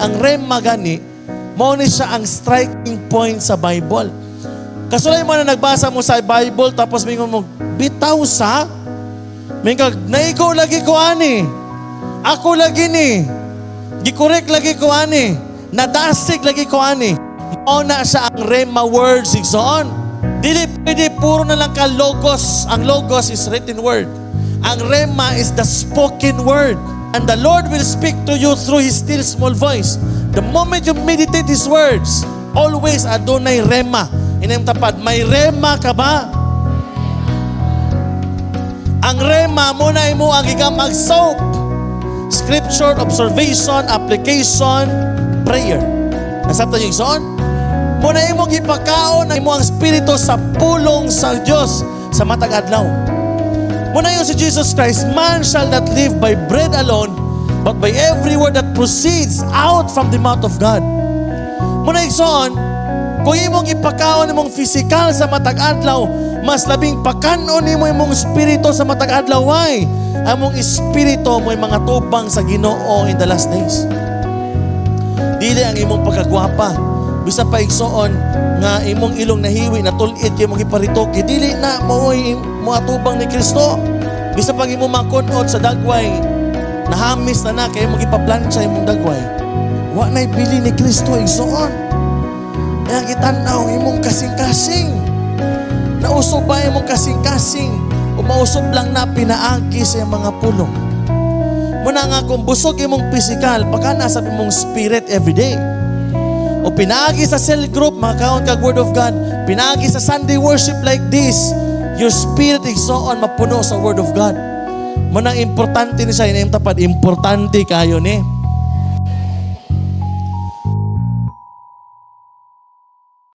Ang rema gani, mo ni siya ang striking point sa Bible. Kasulay mo na nagbasa mo sa Bible, tapos mingon mo, bitaw sa? Mingkag, naigo lagi ko ani. Ako lagi ni. Gikorek lagi ko ani. Nadasig lagi ko ani. Mao na siya ang rema words, igsoon. Dili pwede puro na lang ka logos. Ang logos is written word. Ang rema is the spoken word. And the Lord will speak to you through His still small voice. The moment you meditate His words, always adunay rema. Inayong tapad, may rema ka ba? Ang rema mo na imo ang mag-soap. Scripture, observation, application, prayer. Nasabta niyo igsoon? Mo na imo gipakaon na imo ang spirito sa pulong sa Dios sa matag adlaw. Muna yun si Jesus Christ, man shall not live by bread alone, but by every word that proceeds out from the mouth of God. Muna igsoon, kung imong ipakaon imong physical sa matag adlaw, mas labing pakanon imo imong espiritu sa matag adlaw. Why? Among espiritu mo mga tubang sa Ginoo in the last days. Dili ang imong pagkagwapa. Bisa pa igsoon nga imong ilong nahiwi na tulit kay mong iparito, dili na maoy mo atubang ni Kristo. Bisa pag imong makunot sa dagway, nahamis na kay mong ipaplansya imong dagway. Wa na'y bili ni Kristo igsoon. Kaya kitanaw imong kasing-kasing. Nausob ba imong kasing-kasing? O mausob lang na pinaagi sa mga pulong. Muna nga kung busog imong physical, baka nasa imong spirit everyday. O pinagi sa cell group, makakaon kag Word of God, pinagi sa Sunday worship like this, your spirit igsoon mapuno sa Word of God. Manang importante ni sa inayong tapad, importante kayo ni.